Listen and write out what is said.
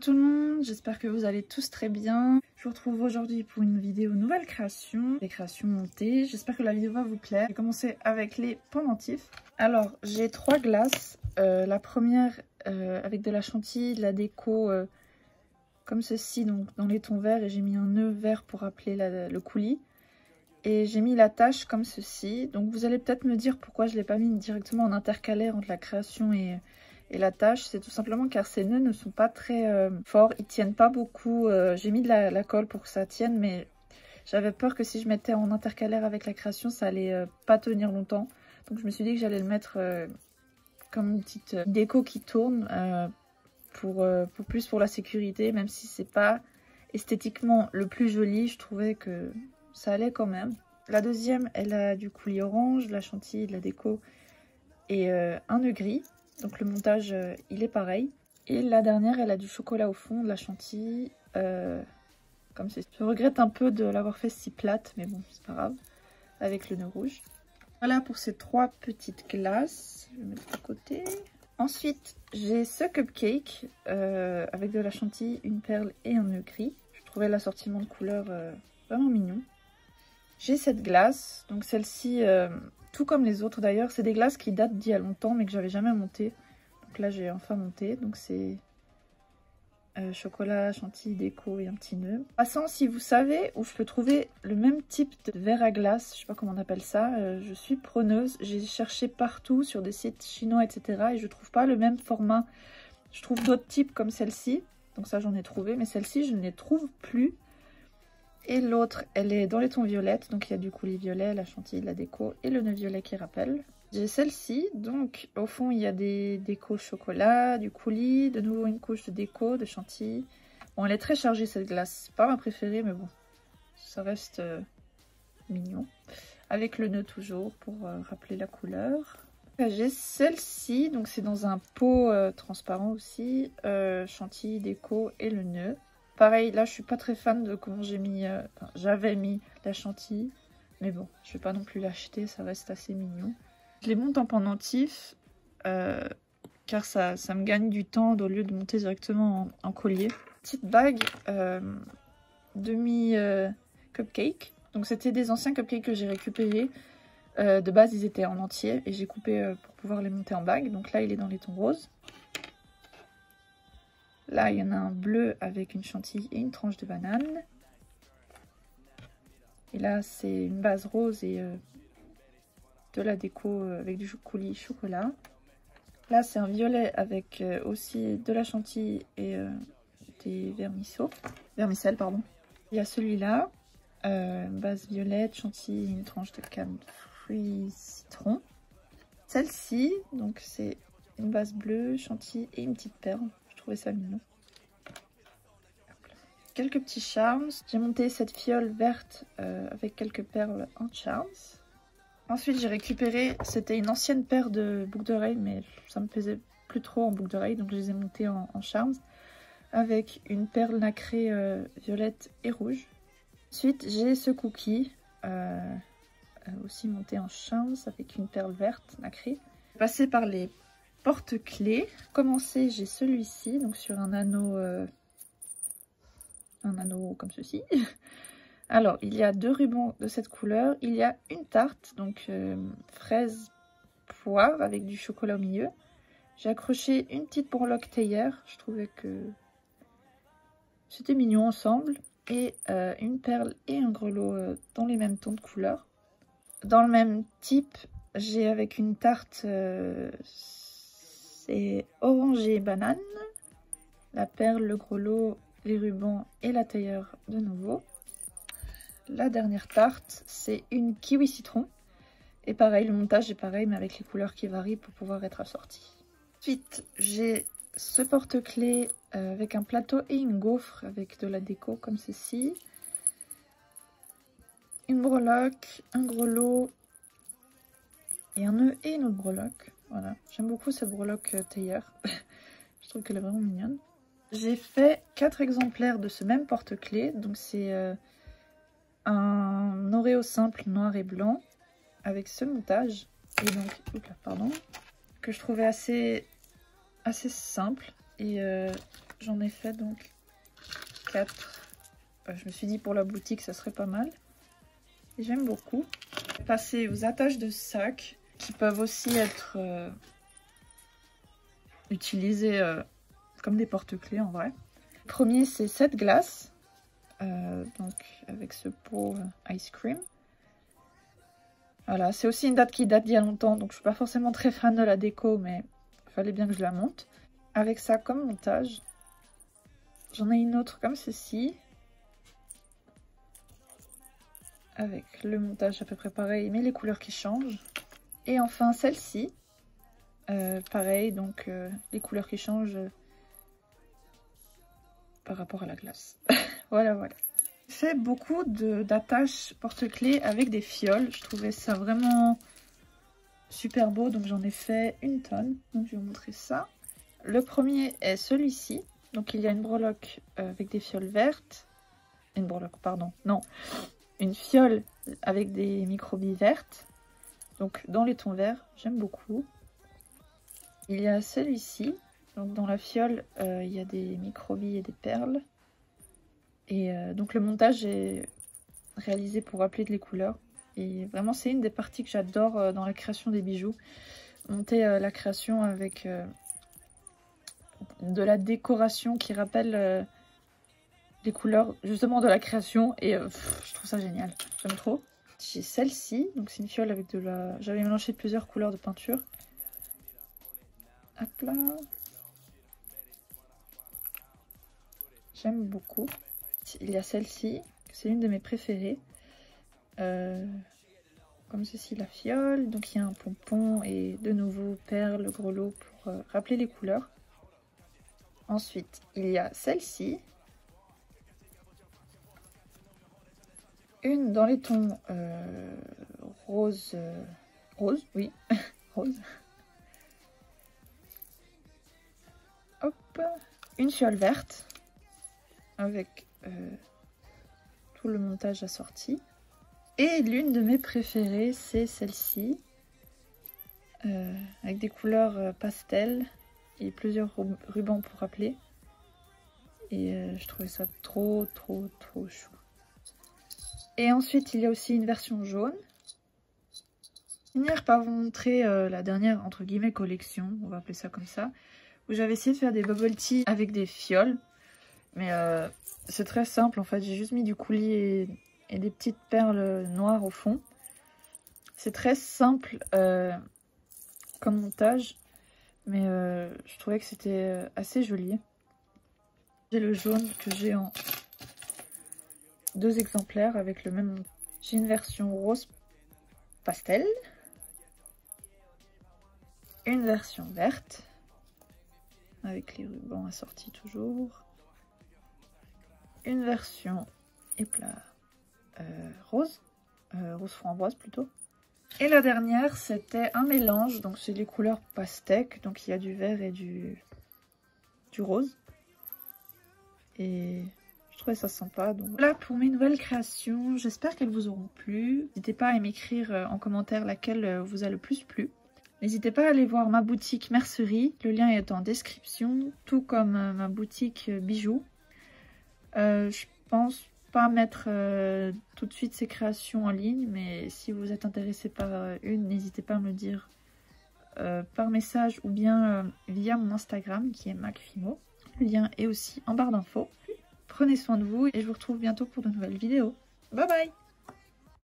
Tout le monde, j'espère que vous allez tous très bien. Je vous retrouve aujourd'hui pour une vidéo nouvelle création, des créations montées. J'espère que la vidéo va vous plaire. Je vais commencer avec les pendentifs. Alors, j'ai 3 glaces. La première avec de la chantilly, de la déco comme ceci, donc dans les tons verts, et j'ai mis un nœud vert pour rappeler le coulis. Et j'ai mis la tache comme ceci. Donc vous allez peut-être me dire pourquoi je ne l'ai pas mis directement en intercalaire entre la création et la tâche. C'est tout simplement car ces nœuds ne sont pas très forts, ils tiennent pas beaucoup. J'ai mis de la colle pour que ça tienne, mais j'avais peur que si je mettais en intercalaire avec la création, ça allait pas tenir longtemps. Donc je me suis dit que j'allais le mettre comme une petite déco qui tourne pour plus pour la sécurité, même si c'est pas esthétiquement le plus joli, je trouvais que ça allait quand même. La deuxième, elle a du coulis orange, de la chantilly, de la déco et un nœud gris. Donc le montage, il est pareil. Et la dernière, elle a du chocolat au fond, de la chantilly. Comme c'est. Je regrette un peu de l'avoir fait si plate, mais bon, c'est pas grave. Avec le nœud rouge. Voilà pour ces 3 petites glaces. Je vais mettre de côté. Ensuite, j'ai ce cupcake avec de la chantilly, une perle et un nœud gris. Je trouvais l'assortiment de couleurs vraiment mignon. J'ai cette glace, donc celle-ci, tout comme les autres d'ailleurs, c'est des glaces qui datent d'il y a longtemps mais que j'avais jamais montées. Donc là j'ai enfin monté, donc c'est chocolat, chantilly, déco et un petit nœud. Passant, si vous savez où je peux trouver le même type de verre à glace, je sais pas comment on appelle ça, je suis preneuse. J'ai cherché partout sur des sites chinois etc. et je trouve pas le même format. Je trouve d'autres types comme celle-ci, donc ça j'en ai trouvé, mais celle-ci je ne les trouve plus. Et l'autre, elle est dans les tons violettes, donc il y a du coulis violet, la chantilly, la déco et le nœud violet qui rappelle. J'ai celle-ci, donc au fond il y a des décos chocolat, du coulis, de nouveau une couche de déco, de chantilly. Bon, elle est très chargée cette glace, c'est pas ma préférée mais bon, ça reste mignon. Avec le nœud toujours pour rappeler la couleur. J'ai celle-ci, donc c'est dans un pot transparent aussi, chantilly, déco et le nœud. Pareil, là je suis pas très fan de comment j'ai mis, j'avais mis la chantilly, mais bon, je vais pas non plus l'acheter, ça reste assez mignon. Je les monte en pendentif, car ça me gagne du temps au lieu de monter directement en collier. Petite bague demi cupcake, donc c'était des anciens cupcakes que j'ai récupérés. De base ils étaient en entier et j'ai coupé pour pouvoir les monter en bague, donc là il est dans les tons roses. Là, il y en a un bleu avec une chantilly et une tranche de banane. Et là, c'est une base rose et de la déco avec du coulis chocolat. Là, c'est un violet avec aussi de la chantilly et des vermicelles, pardon. Il y a celui-là, base violette, chantilly et une tranche de canne de fruits citron. Celle-ci, donc c'est une base bleue, chantilly et une petite perle. Je trouvais ça mignon. Quelques petits charms. J'ai monté cette fiole verte avec quelques perles en charms. Ensuite j'ai récupéré, c'était une ancienne paire de boucles d'oreilles mais ça me plaisait plus trop en boucles d'oreilles donc je les ai montées en charms avec une perle nacrée violette et rouge. Ensuite j'ai ce cookie aussi monté en charms avec une perle verte nacrée. Passé par les porte-clés. Commencer, j'ai celui-ci, donc sur un anneau comme ceci. Alors, il y a 2 rubans de cette couleur. Il y a une tarte, donc fraise poire avec du chocolat au milieu. J'ai accroché une petite breloque théière. Je trouvais que c'était mignon ensemble. Et une perle et un grelot dans les mêmes tons de couleur. Dans le même type, j'ai avec une tarte, c'est orangé banane. La perle, le grelot, les rubans et la tailleur de nouveau. La dernière tarte, c'est une kiwi citron. Et pareil, le montage est pareil, mais avec les couleurs qui varient pour pouvoir être assorti. Ensuite, j'ai ce porte-clés avec un plateau et une gaufre avec de la déco comme ceci. Une breloque, un grelot et un nœud et une autre breloque. Voilà, j'aime beaucoup cette breloque tailleur. Je trouve qu'elle est vraiment mignonne. J'ai fait 4 exemplaires de ce même porte-clés. Donc c'est un Oreo simple noir et blanc avec ce montage. Et donc, pardon, que je trouvais assez simple. Et j'en ai fait donc 4. Je me suis dit pour la boutique ça serait pas mal. J'aime beaucoup. Passer aux attaches de sac qui peuvent aussi être utilisées comme des porte-clés en vrai. Le premier c'est cette glace, donc avec ce pot ice cream. Voilà, c'est aussi une date qui date d'il y a longtemps, donc je suis pas forcément très fan de la déco, mais il fallait bien que je la monte. Avec ça comme montage, j'en ai une autre comme ceci. Avec le montage à peu près pareil, mais les couleurs qui changent. Et enfin celle-ci, pareil, donc les couleurs qui changent par rapport à la glace. Voilà, voilà. J'ai fait beaucoup d'attaches porte-clés avec des fioles. Je trouvais ça vraiment super beau, donc j'en ai fait une tonne. Donc je vais vous montrer ça. Le premier est celui-ci. Donc il y a une breloque avec des fioles vertes. Une breloque, pardon, non. Une fiole avec des microbilles vertes, donc dans les tons verts, j'aime beaucoup. Il y a celui-ci, donc dans la fiole, il y a des microbilles et des perles. Et donc le montage est réalisé pour rappeler les couleurs. Et vraiment, c'est une des parties que j'adore dans la création des bijoux. Monter la création avec de la décoration qui rappelle... les couleurs justement de la création et je trouve ça génial, j'aime trop. J'ai celle-ci, donc c'est une fiole avec de la... J'avais mélangé plusieurs couleurs de peinture. Hop là. J'aime beaucoup. Il y a celle-ci, c'est une de mes préférées. Comme ceci, la fiole. Donc il y a un pompon et de nouveau perles, grelots pour rappeler les couleurs. Ensuite, il y a celle-ci. Une dans les tons rose, rose, oui, rose. Hop, une fiole verte avec tout le montage assorti. Et l'une de mes préférées, c'est celle-ci, avec des couleurs pastel et plusieurs rubans pour rappeler. Et je trouvais ça trop chou. Et ensuite, il y a aussi une version jaune. Finir par vous montrer la dernière, entre guillemets, collection, on va appeler ça comme ça, où j'avais essayé de faire des bubble tea avec des fioles. Mais c'est très simple, en fait, j'ai juste mis du coulis et des petites perles noires au fond. C'est très simple comme montage, mais je trouvais que c'était assez joli. J'ai le jaune que j'ai en 2 exemplaires avec le même. J'ai une version rose pastel, une version verte avec les rubans assortis toujours, une version éclat rose, rose framboise plutôt. Et la dernière c'était un mélange, donc c'est les couleurs pastèques, donc il y a du vert et du rose. Et je trouvais ça sympa. Donc voilà pour mes nouvelles créations. J'espère qu'elles vous auront plu. N'hésitez pas à m'écrire en commentaire laquelle vous a le plus plu. N'hésitez pas à aller voir ma boutique mercerie. Le lien est en description. Tout comme ma boutique bijoux. Je pense pas mettre tout de suite ces créations en ligne. Mais si vous êtes intéressé par une, n'hésitez pas à me le dire par message ou bien via mon Instagram qui est MacFimo. Le lien est aussi en barre d'infos. Prenez soin de vous et je vous retrouve bientôt pour de nouvelles vidéos. Bye bye!